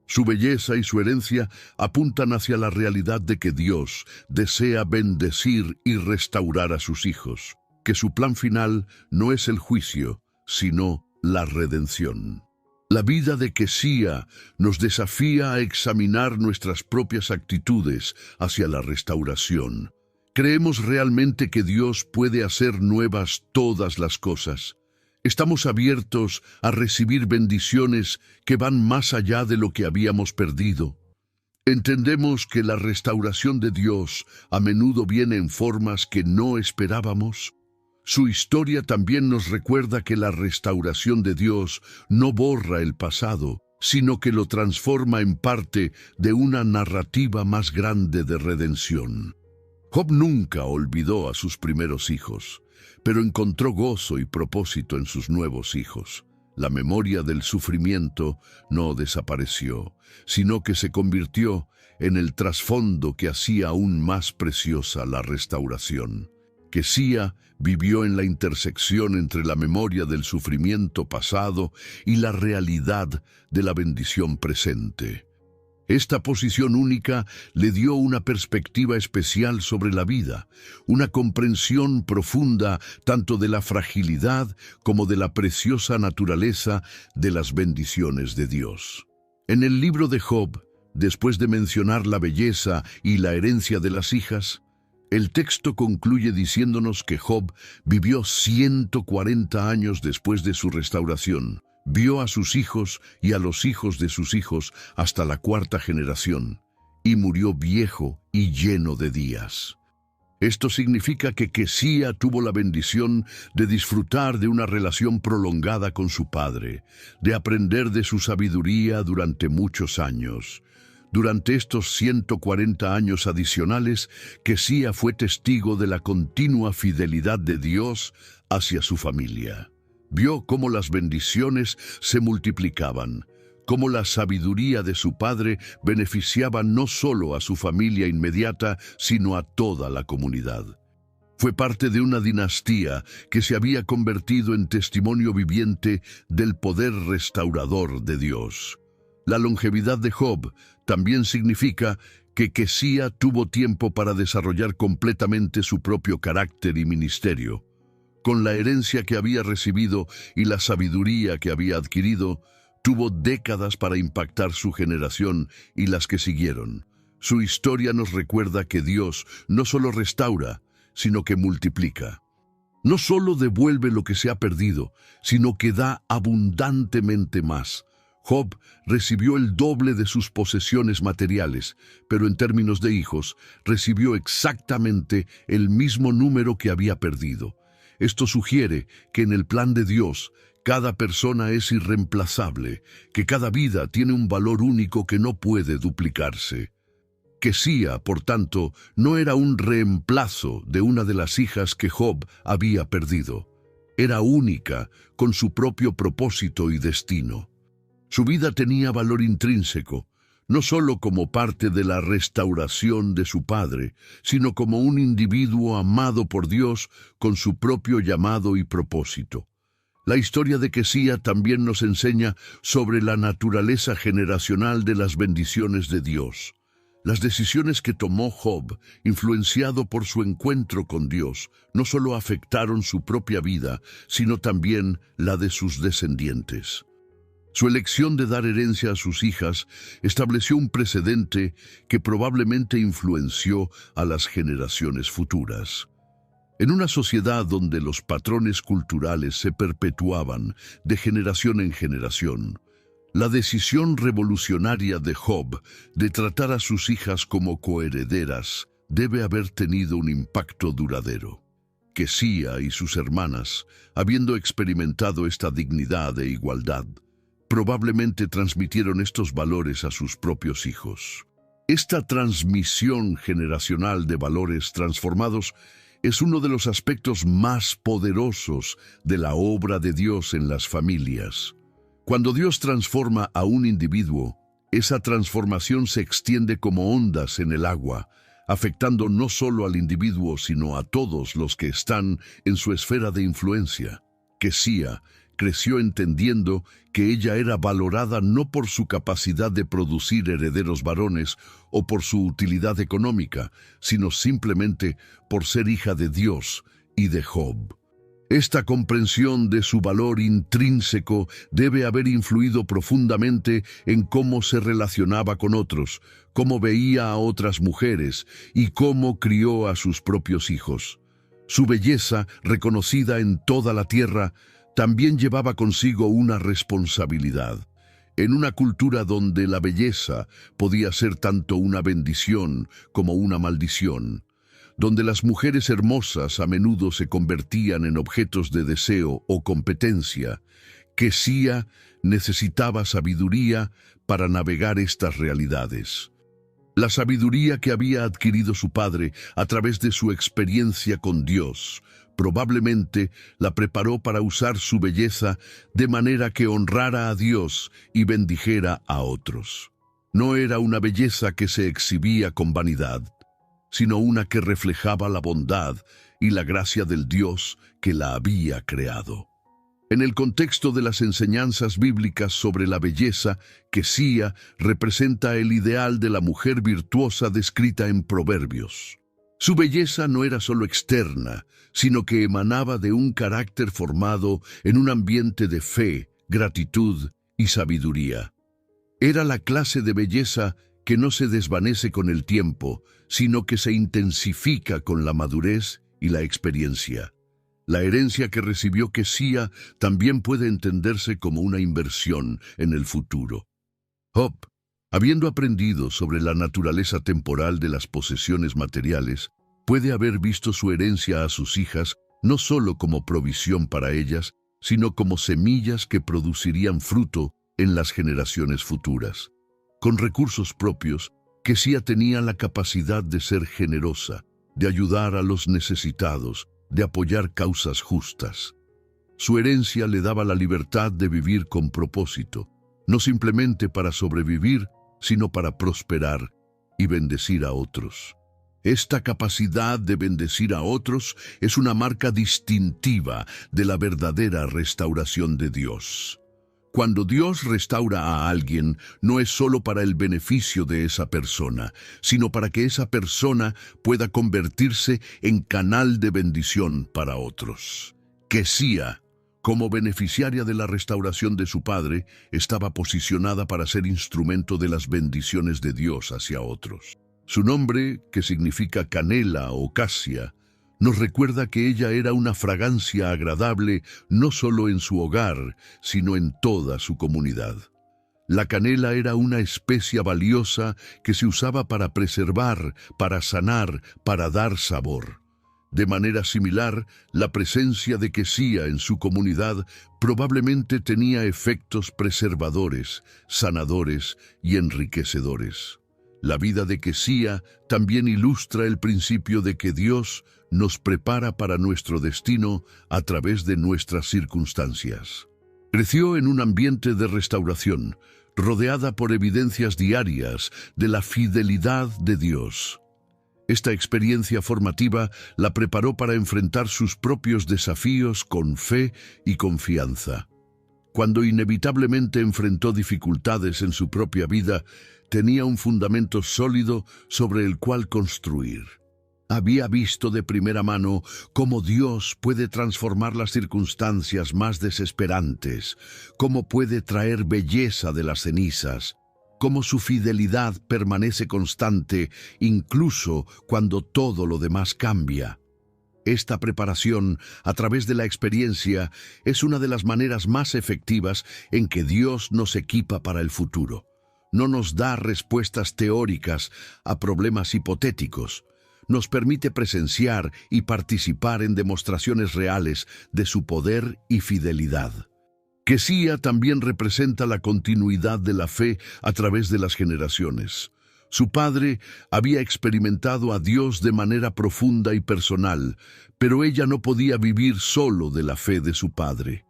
Su belleza y su herencia apuntan hacia la realidad de que Dios desea bendecir y restaurar a sus hijos, que su plan final no es el juicio, sino la redención. La vida de Quesía nos desafía a examinar nuestras propias actitudes hacia la restauración. ¿Creemos realmente que Dios puede hacer nuevas todas las cosas? ¿Estamos abiertos a recibir bendiciones que van más allá de lo que habíamos perdido? ¿Entendemos que la restauración de Dios a menudo viene en formas que no esperábamos? Su historia también nos recuerda que la restauración de Dios no borra el pasado, sino que lo transforma en parte de una narrativa más grande de redención. Job nunca olvidó a sus primeros hijos, pero encontró gozo y propósito en sus nuevos hijos. La memoria del sufrimiento no desapareció, sino que se convirtió en el trasfondo que hacía aún más preciosa la restauración. Quesía vivió en la intersección entre la memoria del sufrimiento pasado y la realidad de la bendición presente. Esta posición única le dio una perspectiva especial sobre la vida, una comprensión profunda tanto de la fragilidad como de la preciosa naturaleza de las bendiciones de Dios. En el libro de Job, después de mencionar la belleza y la herencia de las hijas, El texto concluye diciéndonos que Job vivió 140 años después de su restauración. Vio a sus hijos y a los hijos de sus hijos hasta la cuarta generación, y murió viejo y lleno de días. Esto significa que Kesía tuvo la bendición de disfrutar de una relación prolongada con su padre, de aprender de su sabiduría durante muchos años. Durante estos 140 años adicionales, Kesía fue testigo de la continua fidelidad de Dios hacia su familia. Vio cómo las bendiciones se multiplicaban, cómo la sabiduría de su padre beneficiaba no solo a su familia inmediata, sino a toda la comunidad. Fue parte de una dinastía que se había convertido en testimonio viviente del poder restaurador de Dios. La longevidad de Job también significa que Kesía tuvo tiempo para desarrollar completamente su propio carácter y ministerio. Con la herencia que había recibido y la sabiduría que había adquirido, tuvo décadas para impactar su generación y las que siguieron. Su historia nos recuerda que Dios no solo restaura, sino que multiplica. No solo devuelve lo que se ha perdido, sino que da abundantemente más. Job recibió el doble de sus posesiones materiales, pero en términos de hijos, recibió exactamente el mismo número que había perdido. Esto sugiere que en el plan de Dios, cada persona es irreemplazable, que cada vida tiene un valor único que no puede duplicarse. Kesía, por tanto, no era un reemplazo de una de las hijas que Job había perdido. Era única, con su propio propósito y destino. Su vida tenía valor intrínseco, no solo como parte de la restauración de su padre, sino como un individuo amado por Dios con su propio llamado y propósito. La historia de Kesía también nos enseña sobre la naturaleza generacional de las bendiciones de Dios. Las decisiones que tomó Job, influenciado por su encuentro con Dios, no solo afectaron su propia vida, sino también la de sus descendientes. Su elección de dar herencia a sus hijas estableció un precedente que probablemente influenció a las generaciones futuras. En una sociedad donde los patrones culturales se perpetuaban de generación en generación, la decisión revolucionaria de Job de tratar a sus hijas como coherederas debe haber tenido un impacto duradero. Kesía y sus hermanas, habiendo experimentado esta dignidad e igualdad, probablemente transmitieron estos valores a sus propios hijos. Esta transmisión generacional de valores transformados es uno de los aspectos más poderosos de la obra de Dios en las familias. Cuando Dios transforma a un individuo, esa transformación se extiende como ondas en el agua, afectando no solo al individuo, sino a todos los que están en su esfera de influencia. Kesía creció entendiendo que ella era valorada no por su capacidad de producir herederos varones o por su utilidad económica, sino simplemente por ser hija de Dios y de Job. Esta comprensión de su valor intrínseco debe haber influido profundamente en cómo se relacionaba con otros, cómo veía a otras mujeres y cómo crió a sus propios hijos. Su belleza, reconocida en toda la tierra, también llevaba consigo una responsabilidad. En una cultura donde la belleza podía ser tanto una bendición como una maldición, donde las mujeres hermosas a menudo se convertían en objetos de deseo o competencia, Kesía necesitaba sabiduría para navegar estas realidades. La sabiduría que había adquirido su padre a través de su experiencia con Dios probablemente la preparó para usar su belleza de manera que honrara a Dios y bendijera a otros. No era una belleza que se exhibía con vanidad, sino una que reflejaba la bondad y la gracia del Dios que la había creado. En el contexto de las enseñanzas bíblicas sobre la belleza, Kesía representa el ideal de la mujer virtuosa descrita en Proverbios. Su belleza no era solo externa, sino que emanaba de un carácter formado en un ambiente de fe, gratitud y sabiduría. Era la clase de belleza que no se desvanece con el tiempo, sino que se intensifica con la madurez y la experiencia. La herencia que recibió Kesía también puede entenderse como una inversión en el futuro. Job, habiendo aprendido sobre la naturaleza temporal de las posesiones materiales, puede haber visto su herencia a sus hijas no solo como provisión para ellas, sino como semillas que producirían fruto en las generaciones futuras. Con recursos propios, Kesía tenía la capacidad de ser generosa, de ayudar a los necesitados, de apoyar causas justas. Su herencia le daba la libertad de vivir con propósito, no simplemente para sobrevivir, sino para prosperar y bendecir a otros. Esta capacidad de bendecir a otros es una marca distintiva de la verdadera restauración de Dios. Cuando Dios restaura a alguien, no es solo para el beneficio de esa persona, sino para que esa persona pueda convertirse en canal de bendición para otros. Kesía, como beneficiaria de la restauración de su padre, estaba posicionada para ser instrumento de las bendiciones de Dios hacia otros. Su nombre, que significa canela o casia, nos recuerda que ella era una fragancia agradable no solo en su hogar, sino en toda su comunidad. La canela era una especia valiosa que se usaba para preservar, para sanar, para dar sabor. De manera similar, la presencia de Kesía en su comunidad probablemente tenía efectos preservadores, sanadores y enriquecedores. La vida de Kesía también ilustra el principio de que Dios nos prepara para nuestro destino a través de nuestras circunstancias. Creció en un ambiente de restauración, rodeada por evidencias diarias de la fidelidad de Dios. Esta experiencia formativa la preparó para enfrentar sus propios desafíos con fe y confianza. Cuando inevitablemente enfrentó dificultades en su propia vida, tenía un fundamento sólido sobre el cual construir. Había visto de primera mano cómo Dios puede transformar las circunstancias más desesperantes, cómo puede traer belleza de las cenizas, cómo su fidelidad permanece constante incluso cuando todo lo demás cambia. Esta preparación, a través de la experiencia, es una de las maneras más efectivas en que Dios nos equipa para el futuro. No nos da respuestas teóricas a problemas hipotéticos. Nos permite presenciar y participar en demostraciones reales de su poder y fidelidad. Kesía también representa la continuidad de la fe a través de las generaciones. Su padre había experimentado a Dios de manera profunda y personal, pero ella no podía vivir solo de la fe de su padre.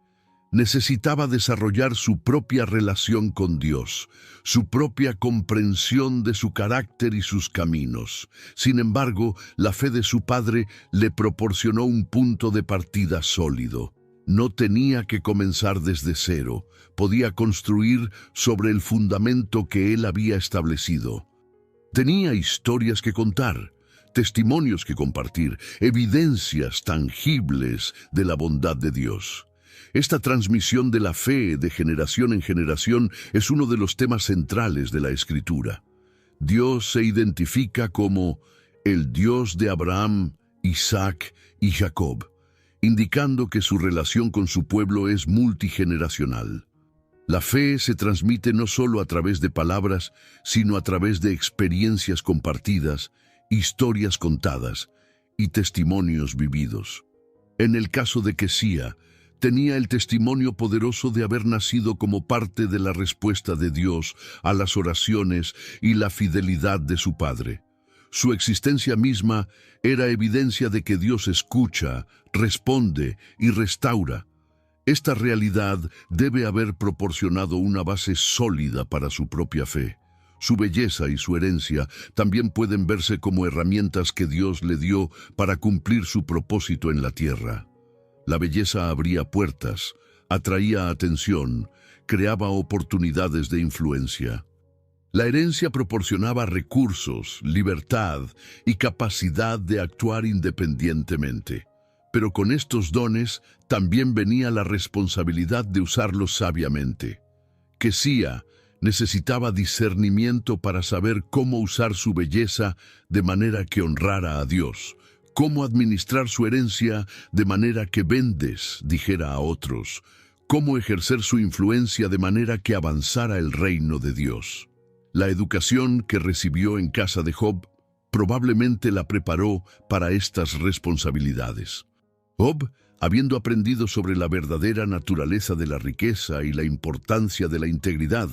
Necesitaba desarrollar su propia relación con Dios, su propia comprensión de su carácter y sus caminos. Sin embargo, la fe de su padre le proporcionó un punto de partida sólido. No tenía que comenzar desde cero, podía construir sobre el fundamento que él había establecido. Tenía historias que contar, testimonios que compartir, evidencias tangibles de la bondad de Dios. Esta transmisión de la fe de generación en generación es uno de los temas centrales de la Escritura. Dios se identifica como el Dios de Abraham, Isaac y Jacob, indicando que su relación con su pueblo es multigeneracional. La fe se transmite no solo a través de palabras, sino a través de experiencias compartidas, historias contadas y testimonios vividos. En el caso de Kesía, tenía el testimonio poderoso de haber nacido como parte de la respuesta de Dios a las oraciones y la fidelidad de su padre. Su existencia misma era evidencia de que Dios escucha, responde y restaura. Esta realidad debe haber proporcionado una base sólida para su propia fe. Su belleza y su herencia también pueden verse como herramientas que Dios le dio para cumplir su propósito en la tierra. La belleza abría puertas, atraía atención, creaba oportunidades de influencia. La herencia proporcionaba recursos, libertad y capacidad de actuar independientemente. Pero con estos dones también venía la responsabilidad de usarlos sabiamente. Kesía Necesitaba discernimiento para saber cómo usar su belleza de manera que honrara a Dios, cómo administrar su herencia de manera que vendes, dijera a otros, cómo ejercer su influencia de manera que avanzara el reino de Dios. La educación que recibió en casa de Job probablemente la preparó para estas responsabilidades. Job, habiendo aprendido sobre la verdadera naturaleza de la riqueza y la importancia de la integridad,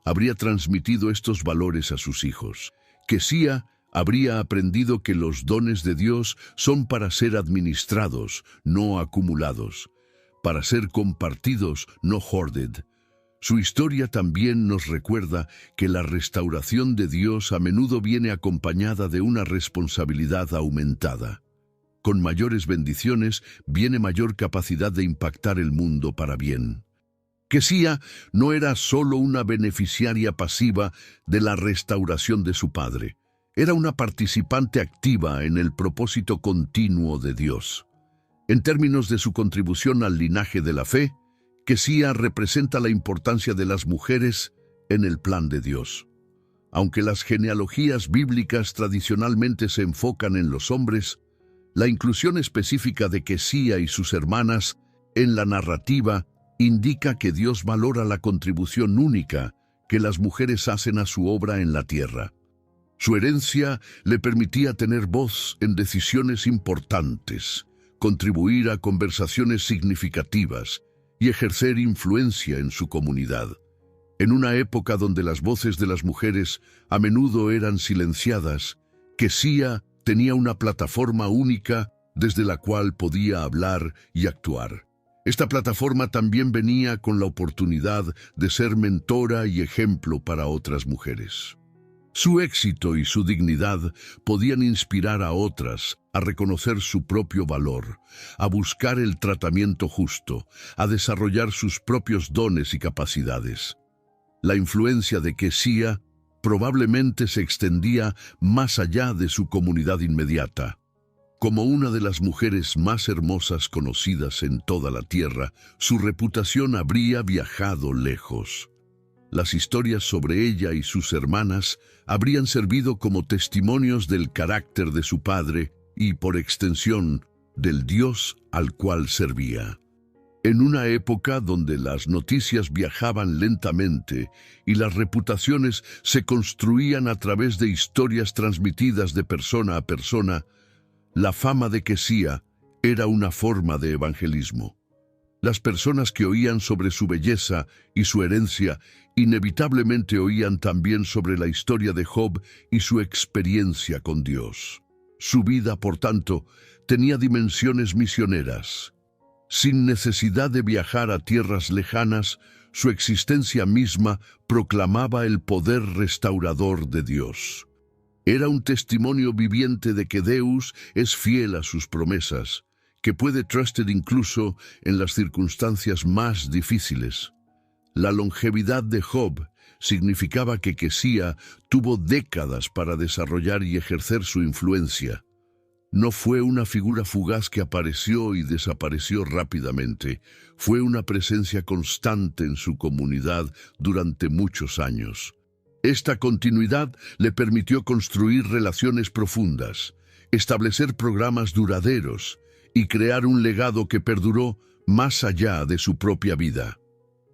habría transmitido estos valores a sus hijos. Kesía habría aprendido que los dones de Dios son para ser administrados, no acumulados, para ser compartidos, no hoarded. Su historia también nos recuerda que la restauración de Dios a menudo viene acompañada de una responsabilidad aumentada. Con mayores bendiciones viene mayor capacidad de impactar el mundo para bien. Kesía no era solo una beneficiaria pasiva de la restauración de su padre, era una participante activa en el propósito continuo de Dios. En términos de su contribución al linaje de la fe, Kesía representa la importancia de las mujeres en el plan de Dios. Aunque las genealogías bíblicas tradicionalmente se enfocan en los hombres, la inclusión específica de Kesía y sus hermanas en la narrativa indica que Dios valora la contribución única que las mujeres hacen a su obra en la tierra. Su herencia le permitía tener voz en decisiones importantes, contribuir a conversaciones significativas y ejercer influencia en su comunidad. En una época donde las voces de las mujeres a menudo eran silenciadas, Kesía tenía una plataforma única desde la cual podía hablar y actuar. Esta plataforma también venía con la oportunidad de ser mentora y ejemplo para otras mujeres. Su éxito y su dignidad podían inspirar a otras a reconocer su propio valor, a buscar el tratamiento justo, a desarrollar sus propios dones y capacidades. La influencia de Kesía probablemente se extendía más allá de su comunidad inmediata. Como una de las mujeres más hermosas conocidas en toda la tierra, su reputación habría viajado lejos. Las historias sobre ella y sus hermanas habrían servido como testimonios del carácter de su padre y, por extensión, del Dios al cual servía. En una época donde las noticias viajaban lentamente y las reputaciones se construían a través de historias transmitidas de persona a persona, la fama de Kesía era una forma de evangelismo. Las personas que oían sobre su belleza y su herencia inevitablemente oían también sobre la historia de Job y su experiencia con Dios. Su vida, por tanto, tenía dimensiones misioneras. Sin necesidad de viajar a tierras lejanas, su existencia misma proclamaba el poder restaurador de Dios. Era un testimonio viviente de que Deus es fiel a sus promesas, que puede trusted incluso en las circunstancias más difíciles. La longevidad de Job significaba que Kesía tuvo décadas para desarrollar y ejercer su influencia. No fue una figura fugaz que apareció y desapareció rápidamente. Fue una presencia constante en su comunidad durante muchos años. Esta continuidad le permitió construir relaciones profundas, establecer programas duraderos y crear un legado que perduró más allá de su propia vida.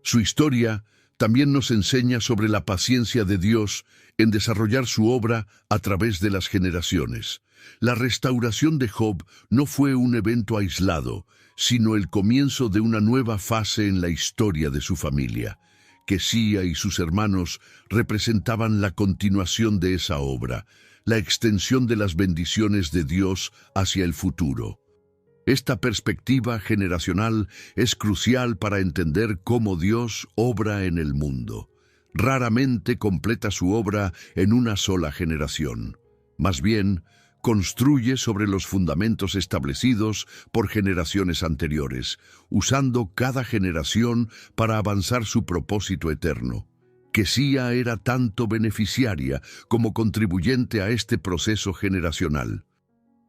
Su historia también nos enseña sobre la paciencia de Dios en desarrollar su obra a través de las generaciones. La restauración de Job no fue un evento aislado, sino el comienzo de una nueva fase en la historia de su familia. Kesía y sus hermanos representaban la continuación de esa obra, la extensión de las bendiciones de Dios hacia el futuro. Esta perspectiva generacional es crucial para entender cómo Dios obra en el mundo. Raramente completa su obra en una sola generación. Más bien, construye sobre los fundamentos establecidos por generaciones anteriores, usando cada generación para avanzar su propósito eterno. Kesía era tanto beneficiaria como contribuyente a este proceso generacional.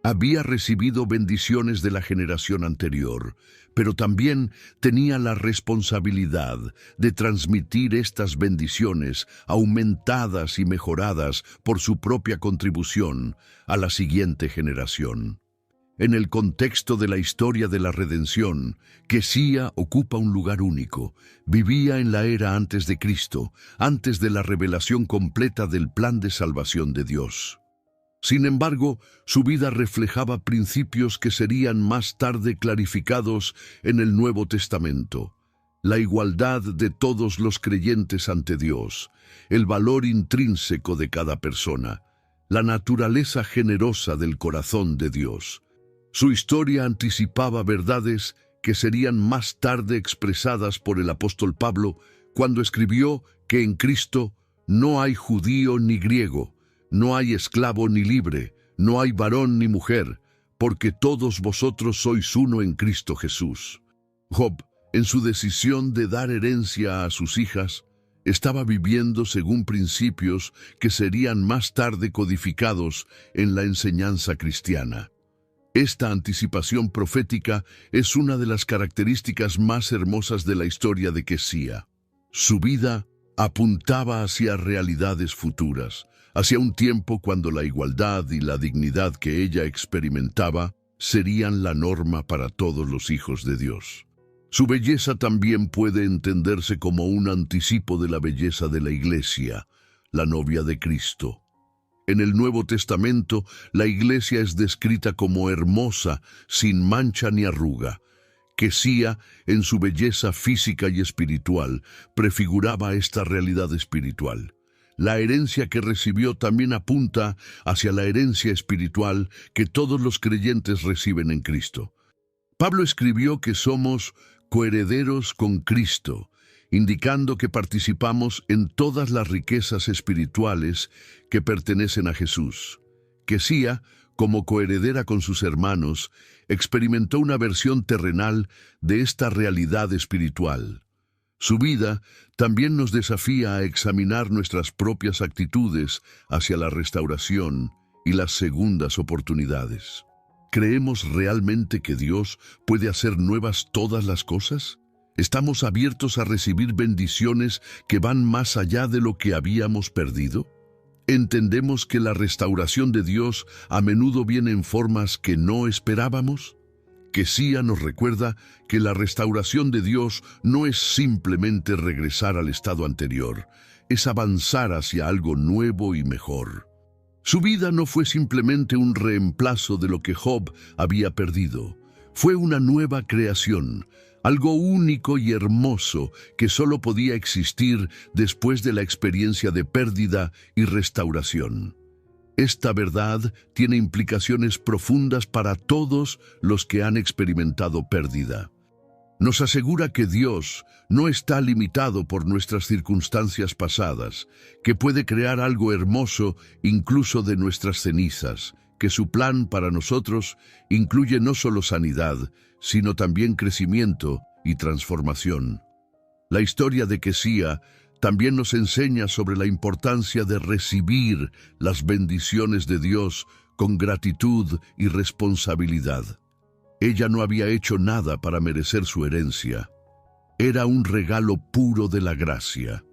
Había recibido bendiciones de la generación anterior, pero también tenía la responsabilidad de transmitir estas bendiciones, aumentadas y mejoradas por su propia contribución, a la siguiente generación. En el contexto de la historia de la redención, Quesía ocupa un lugar único. Vivía en la era antes de Cristo, antes de la revelación completa del plan de salvación de Dios. Sin embargo, su vida reflejaba principios que serían más tarde clarificados en el Nuevo Testamento: la igualdad de todos los creyentes ante Dios, el valor intrínseco de cada persona, la naturaleza generosa del corazón de Dios. Su historia anticipaba verdades que serían más tarde expresadas por el apóstol Pablo cuando escribió que en Cristo no hay judío ni griego, no hay esclavo ni libre, no hay varón ni mujer, porque todos vosotros sois uno en Cristo Jesús. Job, en su decisión de dar herencia a sus hijas, estaba viviendo según principios que serían más tarde codificados en la enseñanza cristiana. Esta anticipación profética es una de las características más hermosas de la historia de Quesía. Su vida apuntaba hacia realidades futuras, hacia un tiempo cuando la igualdad y la dignidad que ella experimentaba serían la norma para todos los hijos de Dios. Su belleza también puede entenderse como un anticipo de la belleza de la Iglesia, la novia de Cristo. En el Nuevo Testamento, la Iglesia es descrita como hermosa, sin mancha ni arruga. Quesía, en su belleza física y espiritual, prefiguraba esta realidad espiritual. La herencia que recibió también apunta hacia la herencia espiritual que todos los creyentes reciben en Cristo. Pablo escribió que somos coherederos con Cristo, indicando que participamos en todas las riquezas espirituales que pertenecen a Jesús. Quesía, como coheredera con sus hermanos, experimentó una versión terrenal de esta realidad espiritual. Su vida también nos desafía a examinar nuestras propias actitudes hacia la restauración y las segundas oportunidades. ¿Creemos realmente que Dios puede hacer nuevas todas las cosas? ¿Estamos abiertos a recibir bendiciones que van más allá de lo que habíamos perdido? ¿Entendemos que la restauración de Dios a menudo viene en formas que no esperábamos? Quesía nos recuerda que la restauración de Dios no es simplemente regresar al estado anterior, es avanzar hacia algo nuevo y mejor. Su vida no fue simplemente un reemplazo de lo que Job había perdido. Fue una nueva creación, algo único y hermoso que solo podía existir después de la experiencia de pérdida y restauración. Esta verdad tiene implicaciones profundas para todos los que han experimentado pérdida. Nos asegura que Dios no está limitado por nuestras circunstancias pasadas, que puede crear algo hermoso incluso de nuestras cenizas, que su plan para nosotros incluye no solo sanidad, sino también crecimiento y transformación. La historia de Quesía también nos enseña sobre la importancia de recibir las bendiciones de Dios con gratitud y responsabilidad. Ella no había hecho nada para merecer su herencia. Era un regalo puro de la gracia.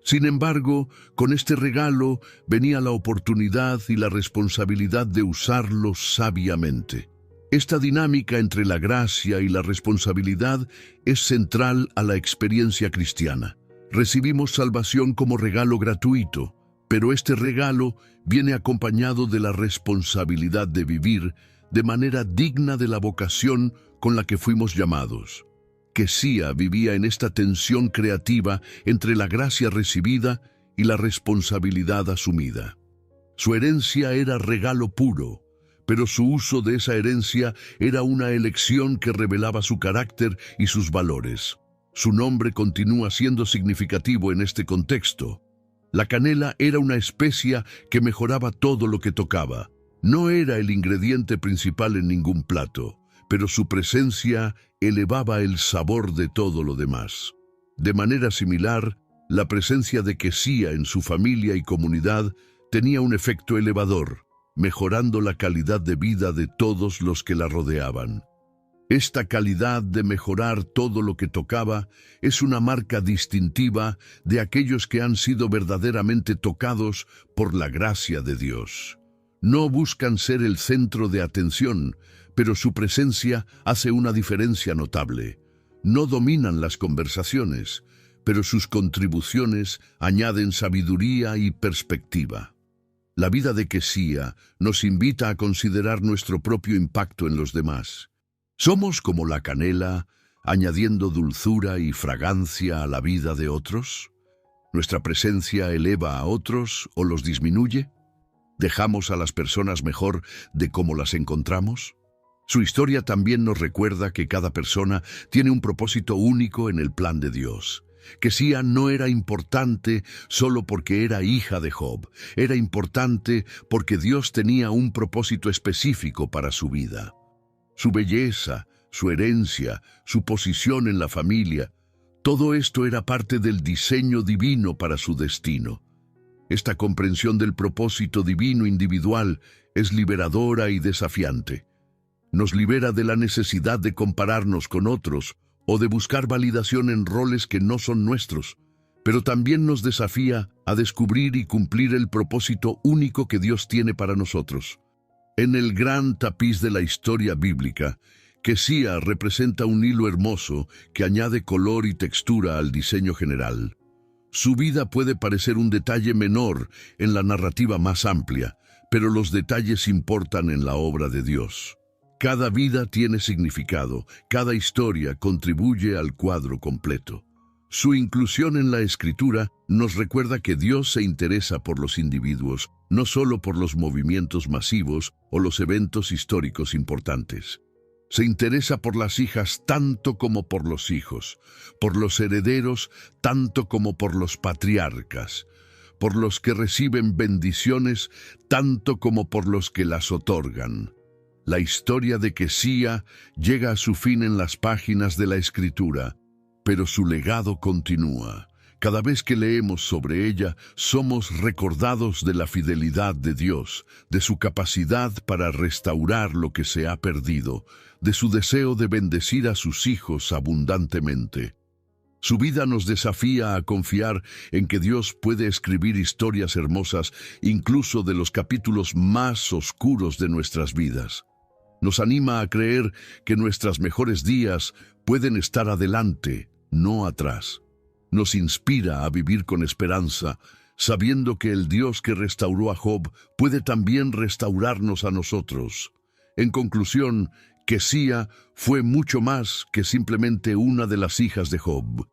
Sin embargo, con este regalo venía la oportunidad y la responsabilidad de usarlo sabiamente. Esta dinámica entre la gracia y la responsabilidad es central a la experiencia cristiana. Recibimos salvación como regalo gratuito, pero este regalo viene acompañado de la responsabilidad de vivir de manera digna de la vocación con la que fuimos llamados. Quesía vivía en esta tensión creativa entre la gracia recibida y la responsabilidad asumida. Su herencia era regalo puro, pero su uso de esa herencia era una elección que revelaba su carácter y sus valores. Su nombre continúa siendo significativo en este contexto. La canela era una especia que mejoraba todo lo que tocaba. No era el ingrediente principal en ningún plato, pero su presencia elevaba el sabor de todo lo demás. De manera similar, la presencia de Quesía en su familia y comunidad tenía un efecto elevador. mejorando la calidad de vida de todos los que la rodeaban. Esta calidad de mejorar todo lo que tocaba es una marca distintiva de aquellos que han sido verdaderamente tocados por la gracia de Dios. No buscan ser el centro de atención, pero su presencia hace una diferencia notable. No dominan las conversaciones, pero sus contribuciones añaden sabiduría y perspectiva. La vida de Kesía nos invita a considerar nuestro propio impacto en los demás. ¿Somos como la canela, añadiendo dulzura y fragancia a la vida de otros? ¿Nuestra presencia eleva a otros o los disminuye? ¿Dejamos a las personas mejor de cómo las encontramos? Su historia también nos recuerda que cada persona tiene un propósito único en el plan de Dios. Kesía no era importante solo porque era hija de Job, era importante porque Dios tenía un propósito específico para su vida. Su belleza, su herencia, su posición en la familia, todo esto era parte del diseño divino para su destino. Esta comprensión del propósito divino individual es liberadora y desafiante. Nos libera de la necesidad de compararnos con otros o de buscar validación en roles que no son nuestros, pero también nos desafía a descubrir y cumplir el propósito único que Dios tiene para nosotros. En el gran tapiz de la historia bíblica, Kesía representa un hilo hermoso que añade color y textura al diseño general. Su vida puede parecer un detalle menor en la narrativa más amplia, pero los detalles importan en la obra de Dios. Cada vida tiene significado, cada historia contribuye al cuadro completo. Su inclusión en la Escritura nos recuerda que Dios se interesa por los individuos, no solo por los movimientos masivos o los eventos históricos importantes. Se interesa por las hijas tanto como por los hijos, por los herederos tanto como por los patriarcas, por los que reciben bendiciones tanto como por los que las otorgan. La historia de Kesía llega a su fin en las páginas de la Escritura, pero su legado continúa. Cada vez que leemos sobre ella, somos recordados de la fidelidad de Dios, de su capacidad para restaurar lo que se ha perdido, de su deseo de bendecir a sus hijos abundantemente. Su vida nos desafía a confiar en que Dios puede escribir historias hermosas, incluso de los capítulos más oscuros de nuestras vidas. Nos anima a creer que nuestros mejores días pueden estar adelante, no atrás. Nos inspira a vivir con esperanza, sabiendo que el Dios que restauró a Job puede también restaurarnos a nosotros. En conclusión, Kesía fue mucho más que simplemente una de las hijas de Job.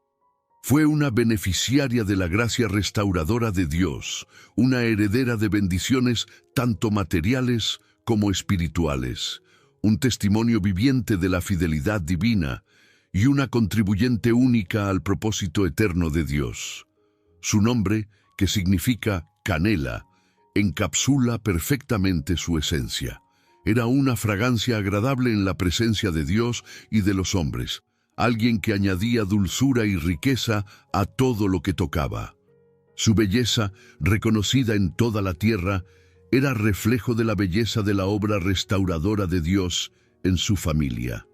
Fue una beneficiaria de la gracia restauradora de Dios, una heredera de bendiciones tanto materiales como espirituales, un testimonio viviente de la fidelidad divina y una contribuyente única al propósito eterno de Dios. Su nombre, que significa canela, encapsula perfectamente su esencia. Era una fragancia agradable en la presencia de Dios y de los hombres, alguien que añadía dulzura y riqueza a todo lo que tocaba. Su belleza, reconocida en toda la tierra, era reflejo de la belleza de la obra restauradora de Dios en su familia.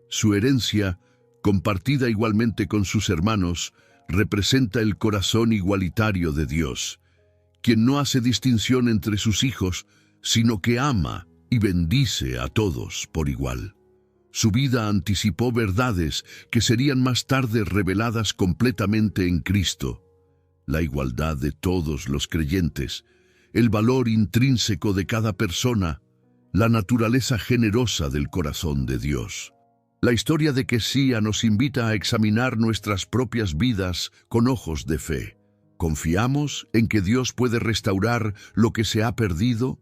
Su herencia, compartida igualmente con sus hermanos, representa el corazón igualitario de Dios, quien no hace distinción entre sus hijos, sino que ama y bendice a todos por igual. Su vida anticipó verdades que serían más tarde reveladas completamente en Cristo: la igualdad de todos los creyentes, el valor intrínseco de cada persona, la naturaleza generosa del corazón de Dios. La historia de Kesía nos invita a examinar nuestras propias vidas con ojos de fe. ¿Confiamos en que Dios puede restaurar lo que se ha perdido?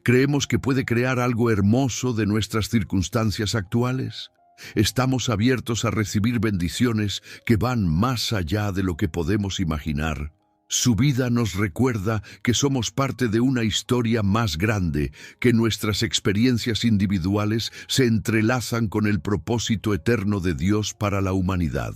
¿Creemos que puede crear algo hermoso de nuestras circunstancias actuales? ¿Estamos abiertos a recibir bendiciones que van más allá de lo que podemos imaginar? Su vida nos recuerda que somos parte de una historia más grande, que nuestras experiencias individuales se entrelazan con el propósito eterno de Dios para la humanidad.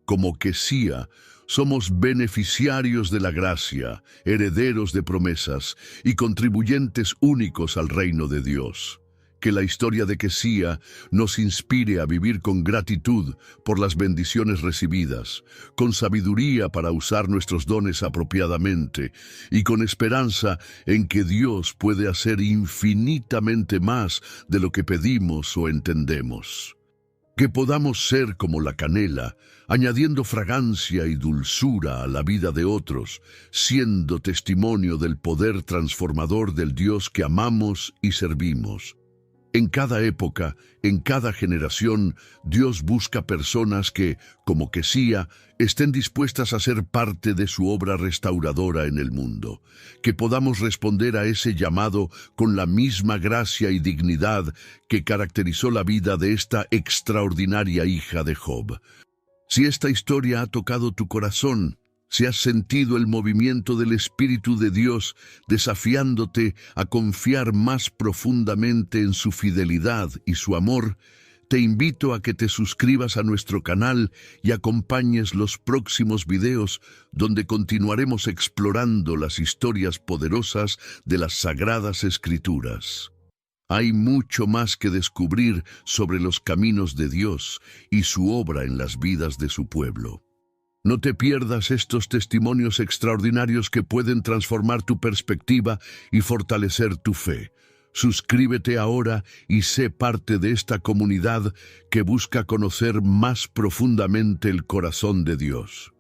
Como Kesía, Somos beneficiarios de la gracia, herederos de promesas y contribuyentes únicos al reino de Dios. Que la historia de Kesía nos inspire a vivir con gratitud por las bendiciones recibidas, con sabiduría para usar nuestros dones apropiadamente y con esperanza en que Dios puede hacer infinitamente más de lo que pedimos o entendemos. Que podamos ser como la canela, añadiendo fragancia y dulzura a la vida de otros, siendo testimonio del poder transformador del Dios que amamos y servimos. En cada época, en cada generación, Dios busca personas que, como Kesía, estén dispuestas a ser parte de su obra restauradora en el mundo. Que podamos responder a ese llamado con la misma gracia y dignidad que caracterizó la vida de esta extraordinaria hija de Job. Si esta historia ha tocado tu corazón, si has sentido el movimiento del Espíritu de Dios desafiándote a confiar más profundamente en su fidelidad y su amor, te invito a que te suscribas a nuestro canal y acompañes los próximos videos donde continuaremos explorando las historias poderosas de las Sagradas Escrituras. Hay mucho más que descubrir sobre los caminos de Dios y su obra en las vidas de su pueblo. No te pierdas estos testimonios extraordinarios que pueden transformar tu perspectiva y fortalecer tu fe. Suscríbete ahora y sé parte de esta comunidad que busca conocer más profundamente el corazón de Dios.